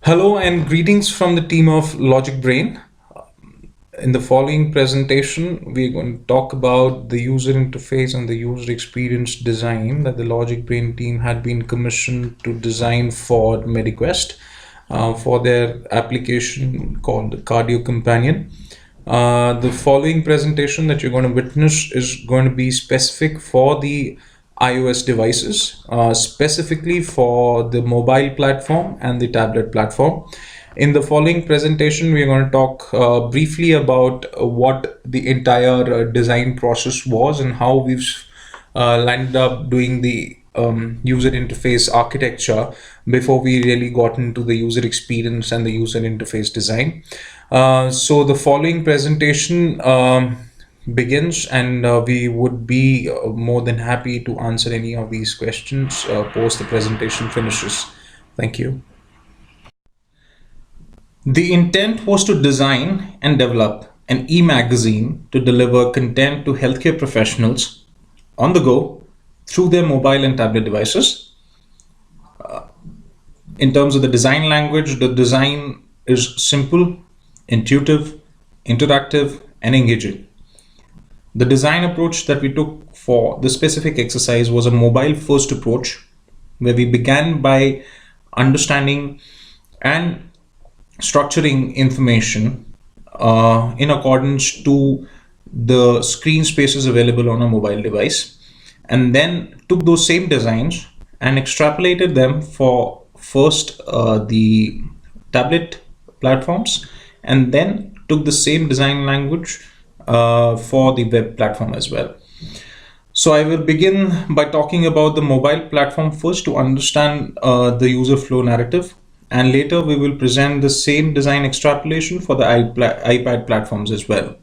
Hello and greetings from the team of Logic Brain. In the following presentation, we're going to talk about the user interface and the user experience design that the Logic Brain team had been commissioned to design for MediQuest for their application called Cardio Companion. The following presentation that you're going to witness is going to be specific for the iOS devices, specifically for the mobile platform and the tablet platform. In the following presentation, we are going to talk briefly about what the entire design process was and how we've landed up doing the user interface architecture before we really got into the user experience and the user interface design. So the following presentation begins, and we would be more than happy to answer any of these questions post the presentation finishes. Thank you. The intent was to design and develop an e-magazine to deliver content to healthcare professionals on the go through their mobile and tablet devices. In terms of the design language, the design is simple, intuitive, interactive, and engaging. The design approach that we took for the specific exercise was a mobile first approach, where we began by understanding and structuring information in accordance to the screen spaces available on a mobile device, and then took those same designs and extrapolated them for first the tablet platforms, and then took the same design language for the web platform as well. So I will begin by talking about the mobile platform first to understand the user flow narrative, and later we will present the same design extrapolation for the iPad platforms as well.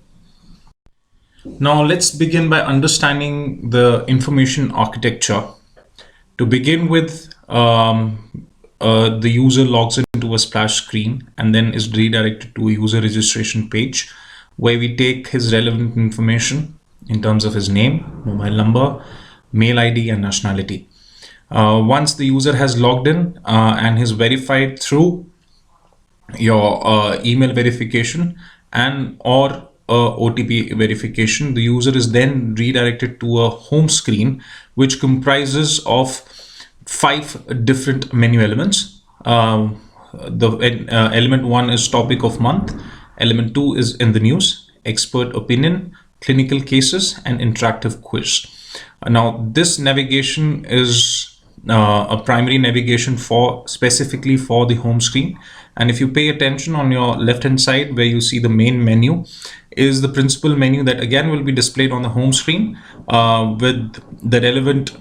Now let's begin by understanding the information architecture. To begin with, the user logs into a splash screen and then is redirected to a user registration page where we take his relevant information in terms of his name, mobile number, mail ID, and nationality. Once the user has logged in and is verified through your email verification and or OTP verification, the user is then redirected to a home screen which comprises of 5 different menu elements. Element 1 is topic of month, element 2 is in the news, expert opinion, clinical cases, and interactive quiz. Now this navigation is a primary navigation for specifically for the home screen, and if you pay attention on your left hand side where you see the main menu is the principal menu that again will be displayed on the home screen with the relevant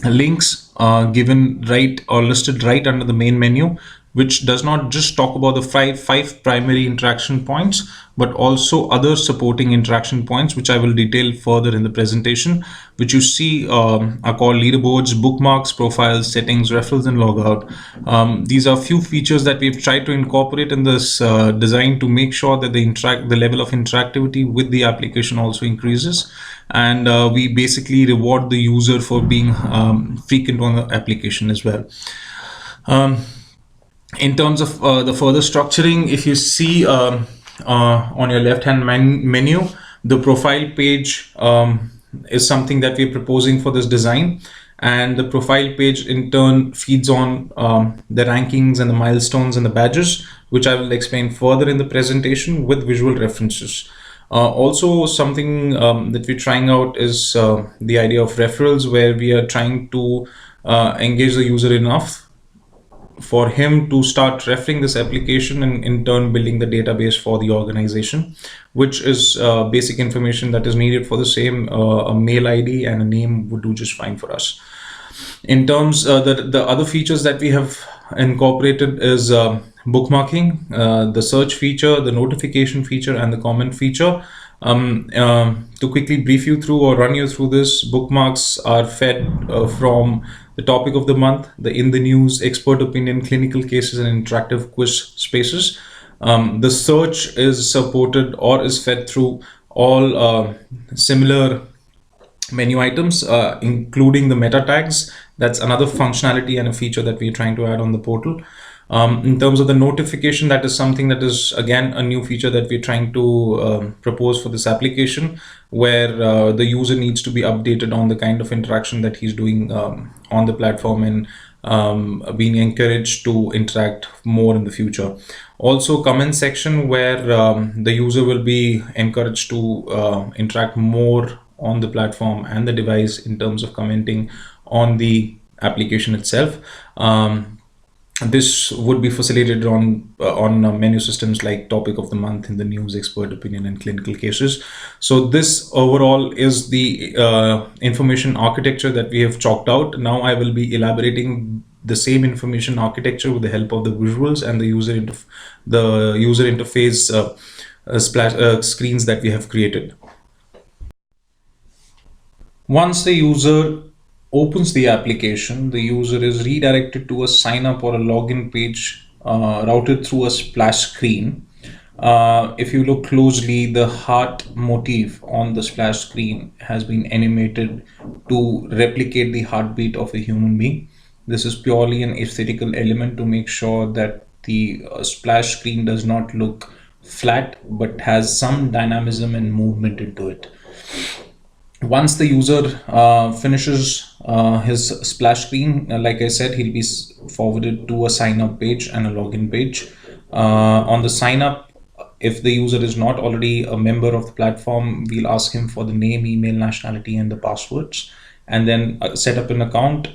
links given right or listed right under the main menu, which does not just talk about the five primary interaction points, but also other supporting interaction points, which I will detail further in the presentation, which you see are called leaderboards, bookmarks, profiles, settings, referrals, and logout. These are few features that we've tried to incorporate in this design to make sure that the level of interactivity with the application also increases, and we basically reward the user for being frequent on the application as well. In terms of the further structuring, if you see on your left hand menu, the profile page is something that we're proposing for this design, and the profile page in turn feeds on the rankings and the milestones and the badges, which I will explain further in the presentation with visual references. Also something that we're trying out is the idea of referrals, where we are trying to engage the user enough for him to start referring this application and in turn building the database for the organization, which is basic information that is needed for the same. A mail ID and a name would do just fine for us. In terms the other features that we have incorporated is bookmarking, the search feature, the notification feature, and the comment feature. To quickly brief you through or run you through this, bookmarks are fed from the topic of the month, the in the news, expert opinion, clinical cases, and interactive quiz spaces. The search is supported or is fed through all similar menu items, including the meta tags That's another functionality and a feature that we're trying to add on the portal. In terms of the notification, that is something that is again a new feature that we're trying to propose for this application, where the user needs to be updated on the kind of interaction that he's doing on the platform, and being encouraged to interact more in the future. Also, comment section, where the user will be encouraged to interact more on the platform and the device in terms of commenting on the application itself. This would be facilitated on menu systems like topic of the month, in the news, expert opinion, and clinical cases. So this overall is the information architecture that we have chalked out. Now I will be elaborating the same information architecture with the help of the visuals and the user interface splash screens that we have created. Once the user opens the application, the user is redirected to a sign up or a login page routed through a splash screen. If you look closely, the heart motif on the splash screen has been animated to replicate the heartbeat of a human being. This is purely an aesthetical element to make sure that the splash screen does not look flat but has some dynamism and movement into it. Once the user finishes his splash screen, like I said, he'll be forwarded to a sign up page and a login page. On the sign up, if the user is not already a member of the platform, we'll ask him for the name, email, nationality, and the passwords, and then set up an account,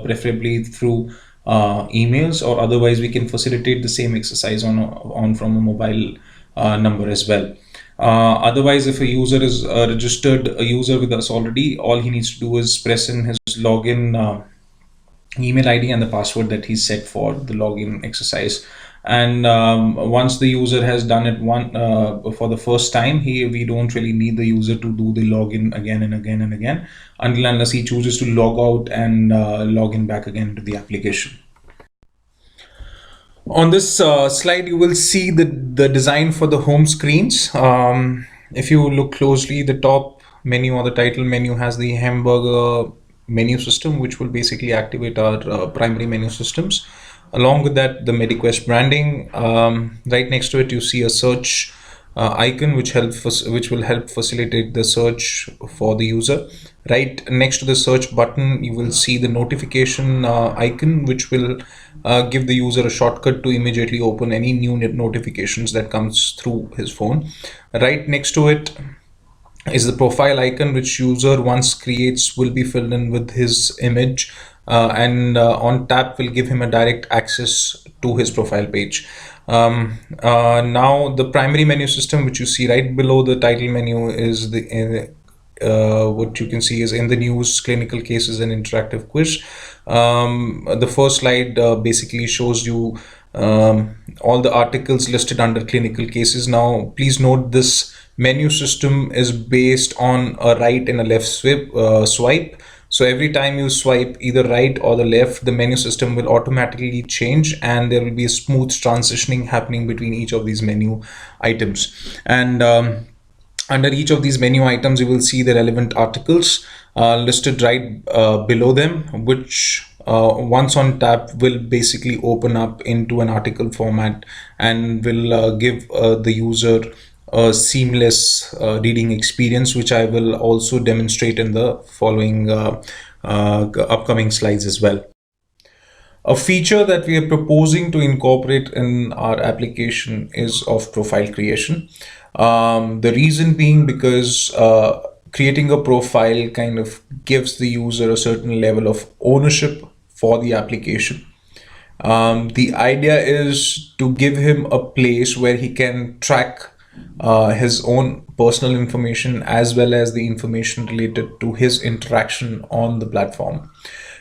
preferably through emails, or otherwise we can facilitate the same exercise on from a mobile number as well. Otherwise, if a user is registered a user with us already, all he needs to do is press in his login email ID and the password that he's set for the login exercise. And once the user has done it for the first time, we don't really need the user to do the login again and again and again, unless he chooses to log out and log in back again to the application. On this slide, you will see the design for the home screens. If you look closely, the top menu or the title menu has the hamburger menu system, which will basically activate our primary menu systems. Along with that, the MediQuest branding. Right next to it, you see a search icon, which will help facilitate the search for the user. Right next to the search button, you will see the notification icon, which will give the user a shortcut to immediately open any new notifications that comes through his phone. Right next to it is the profile icon, which user once creates will be filled in with his image, and on tap will give him a direct access to his profile page. Now the primary menu system, which you see right below the title menu, is what you can see is in the news, clinical cases, and interactive quiz. The first slide basically shows you all the articles listed under clinical cases. Now, please note this menu system is based on a right and a left swipe. So every time you swipe either right or the left, the menu system will automatically change, and there will be a smooth transitioning happening between each of these menu items. And under each of these menu items, you will see the relevant articles listed right below them, which once on tap will basically open up into an article format and will give the user a seamless reading experience, which I will also demonstrate in the following upcoming slides as well. A feature that we are proposing to incorporate in our application is of profile creation. The reason being because creating a profile kind of gives the user a certain level of ownership for the application. The idea is to give him a place where he can track his own personal information as well as the information related to his interaction on the platform.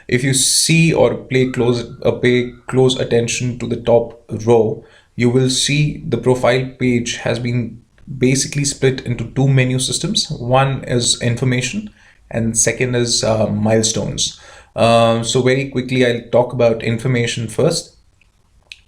If you see or pay close attention to the top row, you will see the profile page has been basically split into two menu systems. One is information and second is milestones. So very quickly, I'll talk about information first.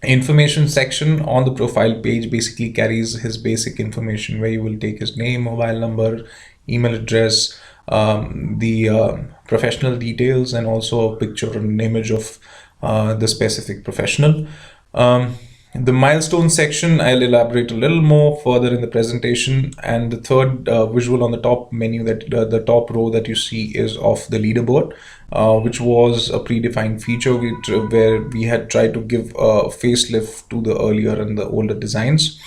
Information section on the profile page basically carries his basic information, where you will take his name, mobile number, email address, the professional details and also a picture and an image of the specific professional. Um, the milestone section, I'll elaborate a little more further in the presentation. And the third visual on the top menu, that the top row that you see, is of the leaderboard, which was a predefined feature where we had tried to give a facelift to the earlier and the older designs,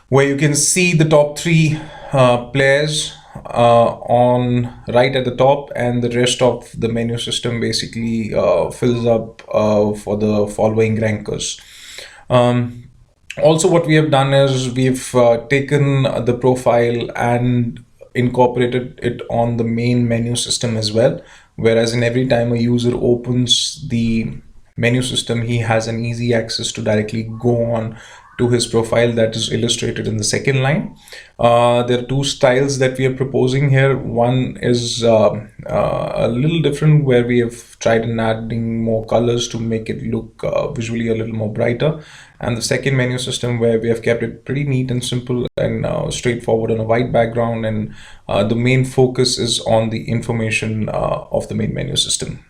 where you can see the top three players on right at the top, and the rest of the menu system basically fills up for the following rankers. Um, Also, what we have done is we've taken the profile and incorporated it on the main menu system as well. Whereas in every time a user opens the menu system, he has an easy access to directly go on to his profile that is illustrated in the second line. There are two styles that we are proposing here. One is a little different, where we have tried in adding more colors to make it look visually a little more brighter. And the second menu system, where we have kept it pretty neat and simple and straightforward on a white background, and the main focus is on the information of the main menu system.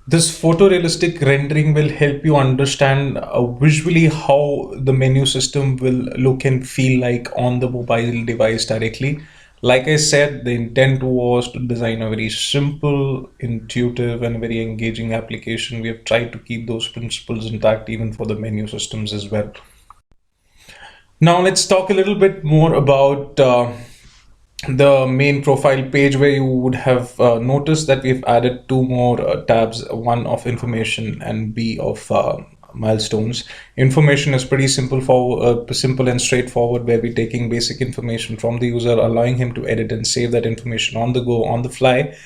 This photorealistic rendering will help you understand visually how the menu system will look and feel like on the mobile device directly. Like I said, the intent was to design a very simple, intuitive, and very engaging application. We have tried to keep those principles intact even for the menu systems as well. Now let's talk a little bit more about the main profile page, where you would have noticed that we've added two more tabs, one of information and B of milestones. Information is pretty simple and straightforward, where we're taking basic information from the user, allowing him to edit and save that information on the go, on the fly.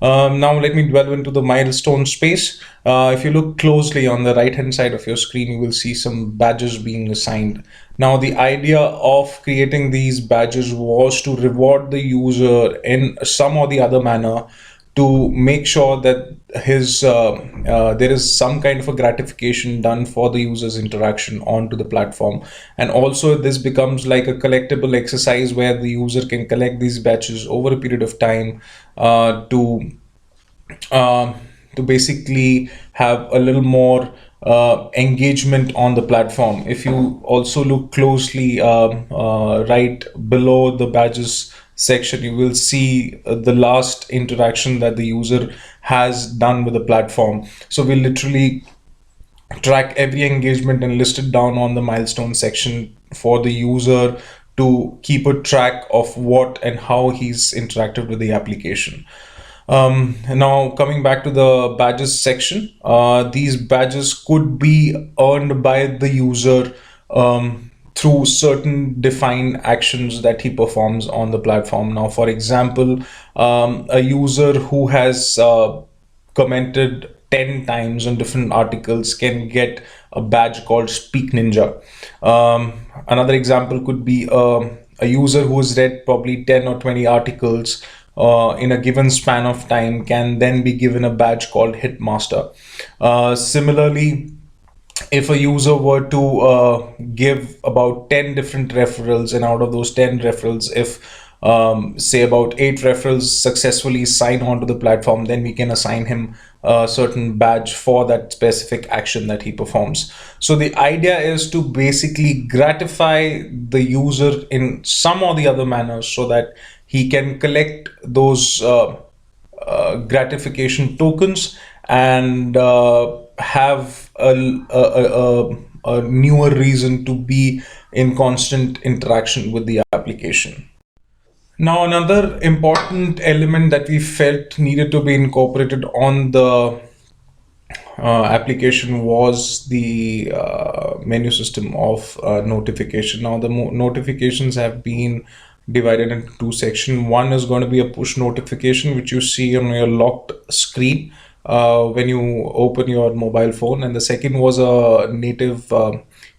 Now let me delve into the milestone space. If you look closely on the right hand side of your screen, you will see some badges being assigned. Now the idea of creating these badges was to reward the user in some or the other manner, to make sure that there is some kind of a gratification done for the user's interaction onto the platform. And also this becomes like a collectible exercise, where the user can collect these badges over a period of time uh, to uh, to basically have a little more engagement on the platform. If you also look closely right below the badges section, you will see the last interaction that the user has done with the platform. So we literally track every engagement and list it down on the milestone section for the user to keep a track of what and how he's interacted with the application. Now coming back to the badges section, these badges could be earned by the user through certain defined actions that he performs on the platform. Now, for example, a user who has commented 10 times on different articles can get a badge called Speak Ninja. Another example could be a user who has read probably 10 or 20 articles in a given span of time can then be given a badge called Hitmaster. Similarly, if a user were to give about 10 different referrals, and out of those 10 referrals, if say about 8 referrals successfully sign on to the platform, then we can assign him a certain badge for that specific action that he performs. So the idea is to basically gratify the user in some or the other manner, so that he can collect those gratification tokens and have a newer reason to be in constant interaction with the application. Now, another important element that we felt needed to be incorporated on the application was the menu system of notification. Now, the notifications have been divided into two sections. One is going to be a push notification, which you see on your locked screen when you open your mobile phone, and the second was a native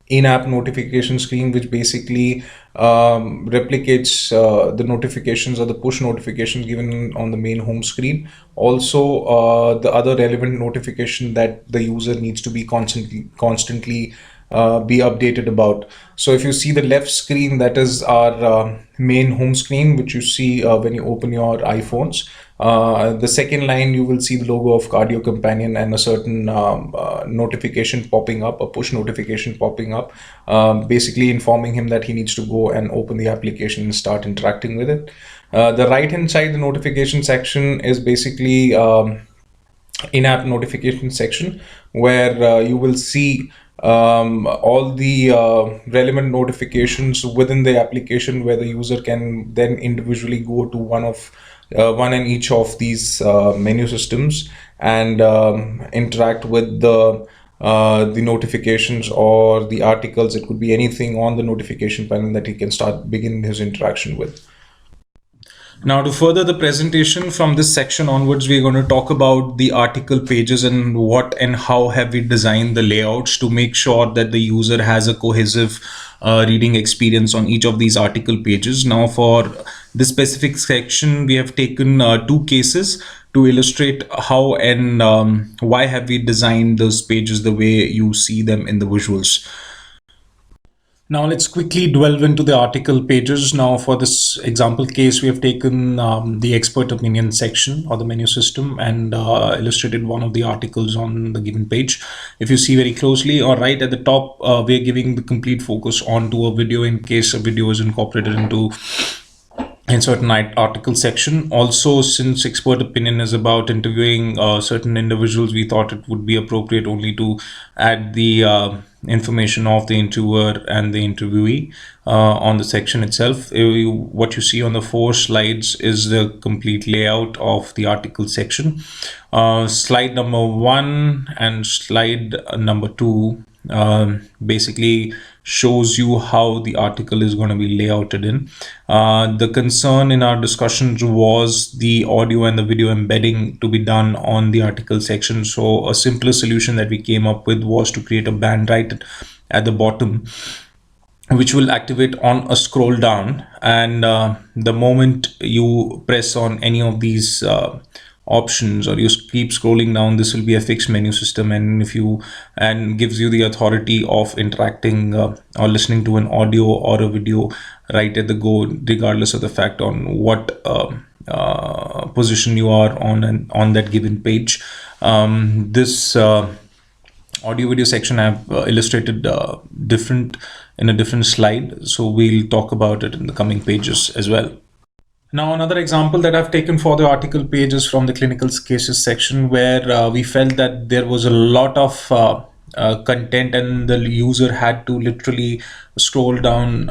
in-app notification screen, which basically replicates the notifications or the push notifications given on the main home screen. Also, the other relevant notification that the user needs to be constantly be updated about. So if you see the left screen, that is our main home screen, which you see when you open your iPhones. The second line, you will see the logo of Cardio Companion and a certain notification popping up, a push notification popping up, basically informing him that he needs to go and open the application and start interacting with it. The right hand side, the notification section, is basically in-app notification section, where you will see all the relevant notifications within the application, where the user can then individually go to one and each of these menu systems and interact with the notifications or the articles. It could be anything on the notification panel that he can start begin his interaction with. Now, to further the presentation from this section onwards, we're going to talk about the article pages and what and how have we designed the layouts to make sure that the user has a cohesive reading experience on each of these article pages. Now, for this specific section, we have taken two cases to illustrate how and why have we designed those pages the way you see them in the visuals. Now let's quickly delve into the article pages. Now for this example case, we have taken the expert opinion section or the menu system and illustrated one of the articles on the given page. If you see very closely, or right at the top, we're giving the complete focus onto a video in case a video is incorporated into in certain article section. Also, since expert opinion is about interviewing certain individuals, we thought it would be appropriate only to add the information of the interviewer and the interviewee on the section itself. What you see on the 4 slides is the complete layout of the article section. Slide number 1 and slide number 2 basically shows you how the article is going to be layouted in. The concern in our discussions was the audio and the video embedding to be done on the article section. So a simpler solution that we came up with was to create a band right at the bottom, which will activate on a scroll down, and the moment you press on any of these options or you keep scrolling down, this will be a fixed menu system, and gives you the authority of interacting or listening to an audio or a video right at the go, regardless of the fact on what position you are on that given page. This audio video section I've illustrated in a different slide, so we'll talk about it in the coming pages as well. Now, another example that I've taken for the article page is from the clinical cases section, where we felt that there was a lot of content and the user had to literally scroll down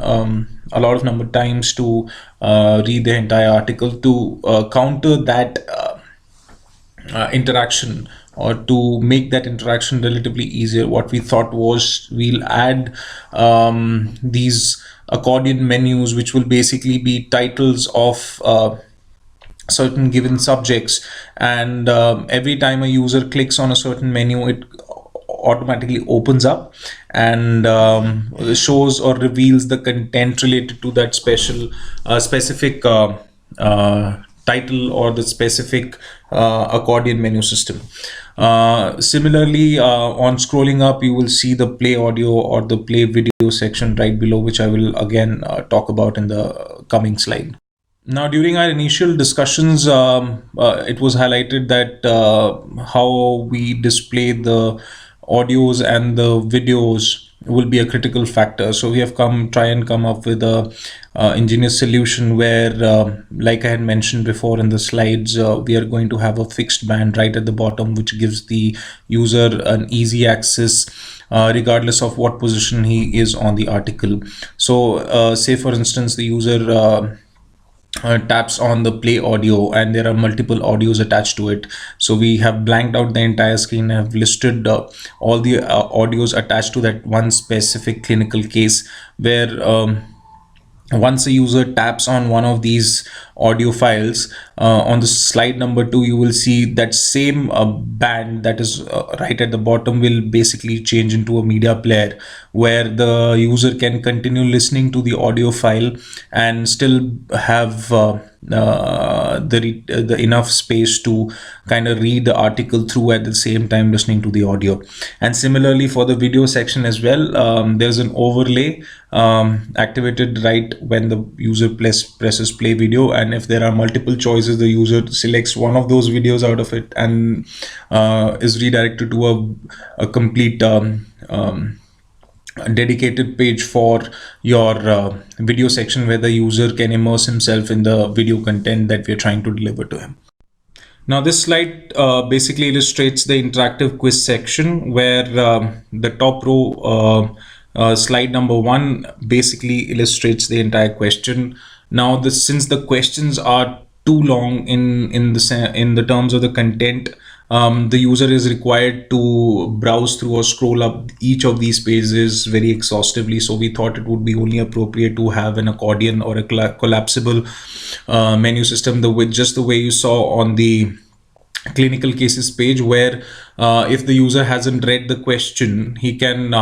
a lot of number of times to read the entire article. To counter that interaction, or to make that interaction relatively easier, what we thought was we'll add these accordion menus, which will basically be titles of certain given subjects, and every time a user clicks on a certain menu, it automatically opens up and shows or reveals the content related to that specific title or the specific accordion menu system. Similarly, on scrolling up, you will see the play audio or the play video section right below, which I will again talk about in the coming slide. Now, during our initial discussions, it was highlighted that how we display the audios and the videos will be a critical factor. So we have try and come up with a ingenious solution where, like I had mentioned before in the slides, we are going to have a fixed band right at the bottom, which gives the user an easy access regardless of what position he is on the article. So say for instance, the user taps on the play audio and there are multiple audios attached to it. So we have blanked out the entire screen and have listed all the audios attached to that one specific clinical case, where once a user taps on one of these audio files, on the slide number 2, you will see that same band that is right at the bottom will basically change into a media player, where the user can continue listening to the audio file and still have the enough space to kind of read the article through at the same time listening to the audio. And similarly for the video section as well, there's an overlay activated right when the user presses play video, and if there are multiple choices, the user selects one of those videos out of it and is redirected to a complete a dedicated page for your video section, where the user can immerse himself in the video content that we're trying to deliver to him. Now, this slide basically illustrates the interactive quiz section, where the top row, slide number 1, basically illustrates the entire question. Now, since the questions are too long in the terms of the content, the user is required to browse through or scroll up each of these pages very exhaustively. So we thought it would be only appropriate to have an accordion or a collapsible menu system, just the way you saw on the clinical cases page, where if the user hasn't read the question, he can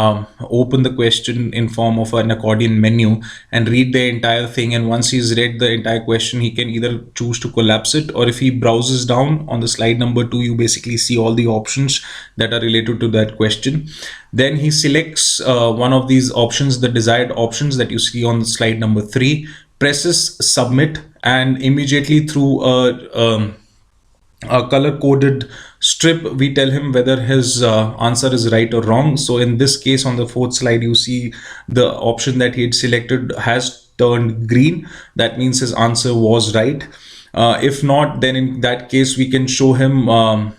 open the question in form of an accordion menu and read the entire thing. And once he's read the entire question, he can either choose to collapse it, or if he browses down on the slide number 2, you basically see all the options that are related to that question. Then he selects one of these options, the desired options that you see on slide number 3, presses submit, and immediately through a color coded strip, we tell him whether his answer is right or wrong. So in this case, on the 4th slide, you see the option that he had selected has turned green. That means his answer was right. If not, then in that case, we can show him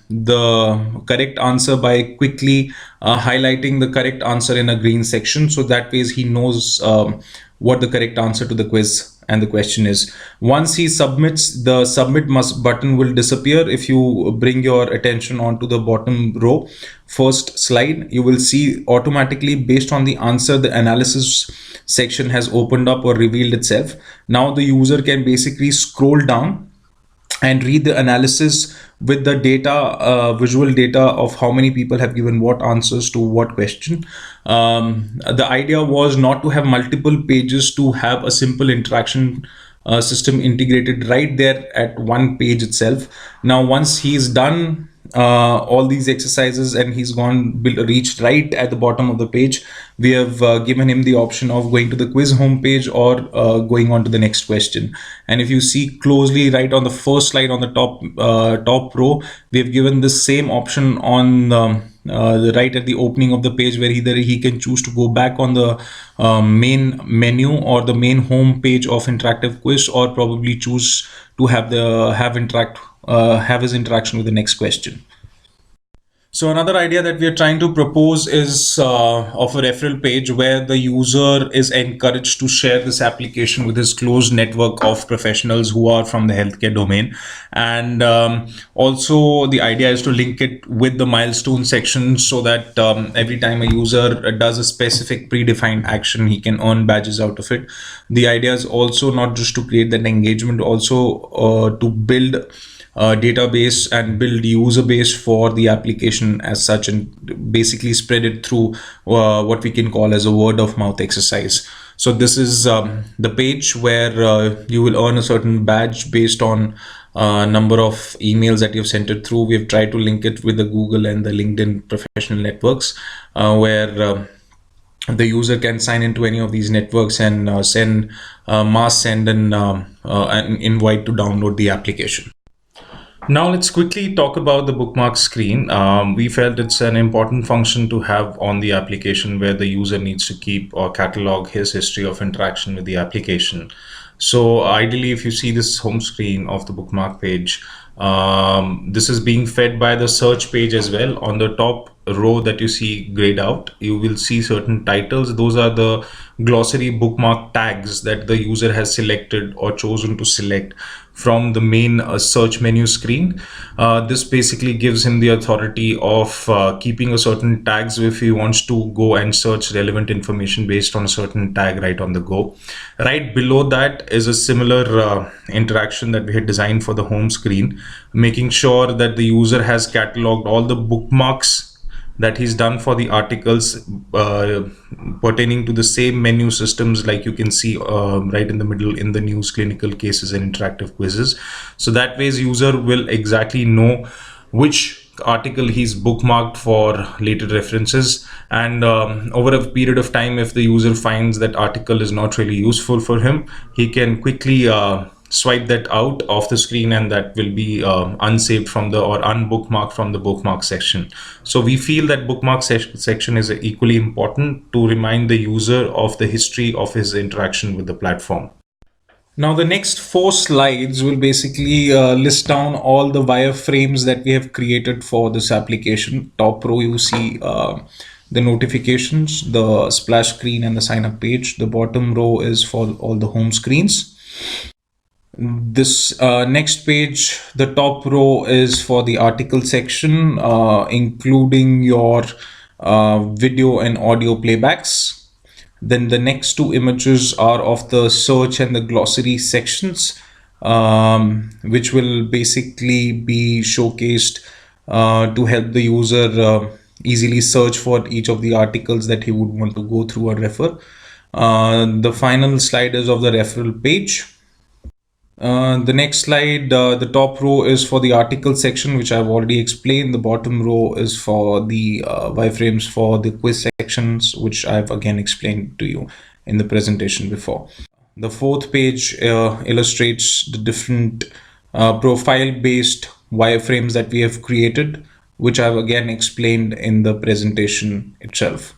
the correct answer by quickly highlighting the correct answer in a green section. So that way he knows what the correct answer to the quiz and the question is. Once he submits, the submit must button will disappear. If you bring your attention onto the bottom row, first slide, you will see automatically, based on the answer, the analysis section has opened up or revealed itself. Now the user can basically scroll down and read the analysis with the data, visual data of how many people have given what answers to what question. The idea was not to have multiple pages, to have a simple interaction system integrated right there at one page itself. Now, once he's done all these exercises and he's reached right at the bottom of the page, we have given him the option of going to the quiz homepage or going on to the next question. And if you see closely, right on the first slide on the top row, we have given the same option on the right at the opening of the page, where either he can choose to go back on the main menu or the main home page of interactive quiz, or probably choose to have his interaction with the next question. So another idea that we are trying to propose is of a referral page, where the user is encouraged to share this application with his closed network of professionals who are from the healthcare domain. And also the idea is to link it with the milestone section, so that every time a user does a specific predefined action, he can earn badges out of it. The idea is also not just to create that engagement, also to build database and build user base for the application as such, and basically spread it through what we can call as a word of mouth exercise. So this is the page where you will earn a certain badge based on number of emails that you've sent it through. We've tried to link it with the Google and the LinkedIn professional networks, where the user can sign into any of these networks and send an invite to download the application. Now let's quickly talk about the bookmark screen. We felt it's an important function to have on the application, where the user needs to keep or catalog his history of interaction with the application. So ideally, if you see this home screen of the bookmark page, this is being fed by the search page as well. On the top row that you see grayed out, you will see certain titles. Those are the glossary bookmark tags that the user has selected or chosen to select from the main search menu screen. This basically gives him the authority of keeping a certain tags if he wants to go and search relevant information based on a certain tag right on the go. Right below that is a similar interaction that we had designed for the home screen, making sure that the user has cataloged all the bookmarks that he's done for the articles pertaining to the same menu systems, like you can see right in the middle in the news, clinical cases, and interactive quizzes. So that ways user will exactly know which article he's bookmarked for later references. And over a period of time, if the user finds that article is not really useful for him, he can quickly swipe that out of the screen, and that will be unsaved from the or unbookmarked from the bookmark section. So we feel that bookmark section is equally important to remind the user of the history of his interaction with the platform. Now, the next four slides will basically list down all the wireframes that we have created for this application. Top row, you see the notifications, the splash screen, and the sign up page. The bottom row is for all the home screens. This next page, the top row is for the article section, including your video and audio playbacks. Then the next two images are of the search and the glossary sections, which will basically be showcased to help the user easily search for each of the articles that he would want to go through or refer. The final slide is of the referral page. The next slide, the top row is for the article section, which I've already explained. The bottom row is for the wireframes for the quiz sections, which I've again explained to you in the presentation before. The fourth page illustrates the different profile-based wireframes that we have created, which I've again explained in the presentation itself.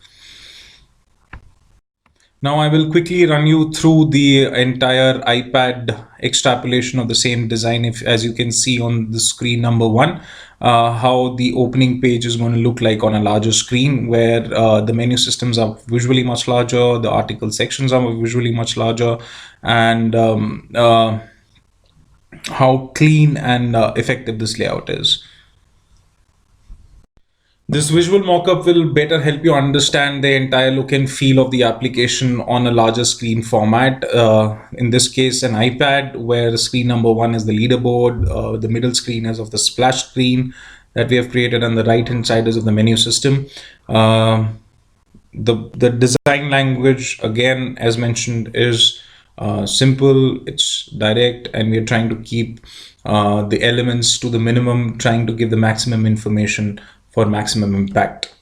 Now I will quickly run you through the entire iPad extrapolation of the same design. As you can see on the screen number one, how the opening page is going to look like on a larger screen, where the menu systems are visually much larger, the article sections are visually much larger, and how clean and effective this layout is. This visual mockup will better help you understand the entire look and feel of the application on a larger screen format. In this case, an iPad, where screen number one is the leaderboard, the middle screen is of the splash screen that we have created, and the right hand side is of the menu system. The design language, again, as mentioned, is simple, it's direct, and we are trying to keep the elements to the minimum, trying to give the maximum information for maximum impact.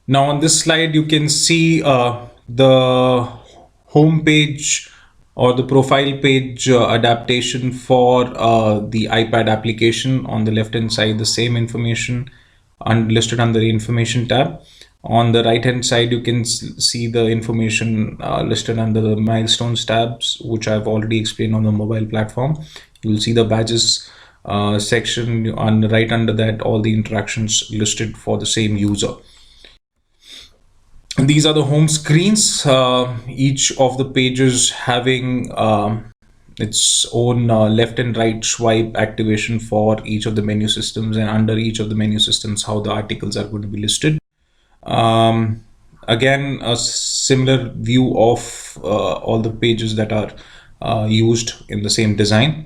Now on this slide, you can see the home page or the profile page adaptation for the iPad application. On the left hand side, the same information listed under the information tab. On the right hand side, you can see the information listed under the milestones tabs, which I've already explained on the mobile platform. You'll see the badges section on the right under that, all the interactions listed for the same user. These are the home screens, each of the pages having its own left and right swipe activation for each of the menu systems, and under each of the menu systems how the articles are going to be listed. Again, a similar view of all the pages that are used in the same design.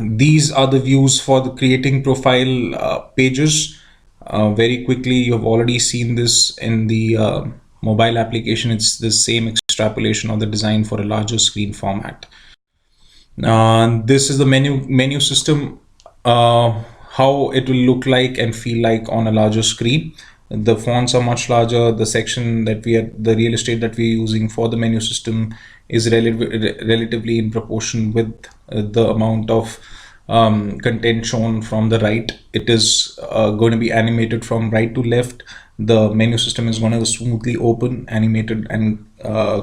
These are the views for the creating profile pages. Very quickly, you have already seen this in the mobile application. It's the same extrapolation of the design for a larger screen format. This is the menu system, how it will look like and feel like on a larger screen. The fonts are much larger. The section that the real estate that we're using for the menu system is relatively in proportion with the amount of content shown from the right. It is going to be animated from right to left. The menu system is going to smoothly open, animated, and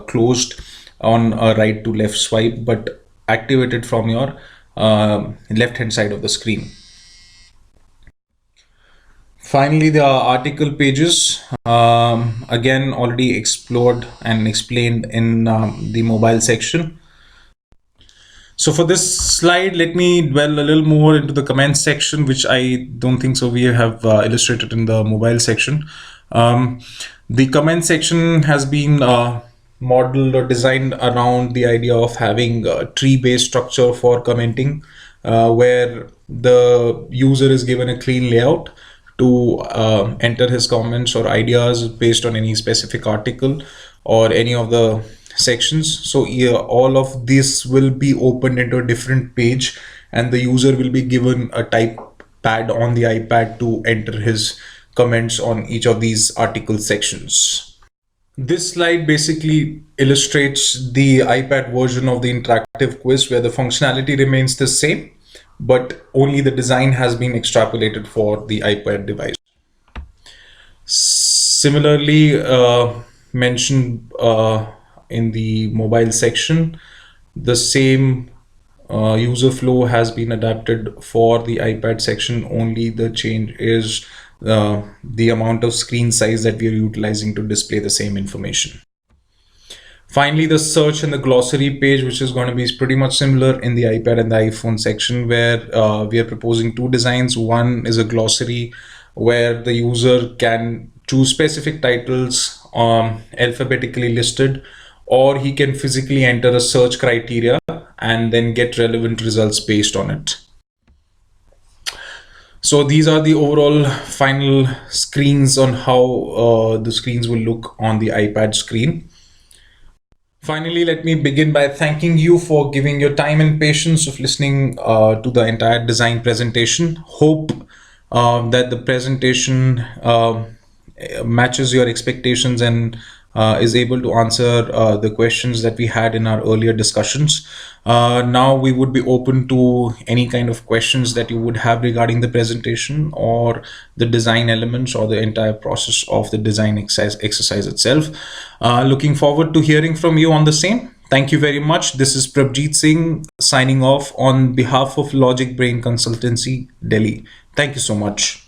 closed on a right to left swipe, but activated from your left hand side of the screen. Finally, the article pages, again already explored and explained in the mobile section. So for this slide, let me dwell a little more into the comments section, which I don't think so we have illustrated in the mobile section. The comment section has been modeled or designed around the idea of having a tree-based structure for commenting, where the user is given a clean layout to enter his comments or ideas based on any specific article or any of the sections. So yeah, all of this will be opened into a different page, and the user will be given a type pad on the iPad to enter his comments on each of these article sections. This slide basically illustrates the iPad version of the interactive quiz where the functionality remains the same, but only the design has been extrapolated for the iPad device. Similarly, mentioned in the mobile section, the same user flow has been adapted for the iPad section. Only the change is the amount of screen size that we are utilizing to display the same information. Finally, the search and the glossary page, which is going to be pretty much similar in the iPad and the iPhone section, where we are proposing two designs. One is a glossary where the user can choose specific titles alphabetically listed, or he can physically enter a search criteria and then get relevant results based on it. So these are the overall final screens on how the screens will look on the iPad screen. Finally, let me begin by thanking you for giving your time and patience of listening to the entire design presentation. Hope that the presentation matches your expectations and is able to answer the questions that we had in our earlier discussions. Now we would be open to any kind of questions that you would have regarding the presentation or the design elements or the entire process of the design exercise itself. Looking forward to hearing from you on the same. Thank you very much. This is Prabjeet Singh signing off on behalf of Logic Brain Consultancy, Delhi. Thank you so much.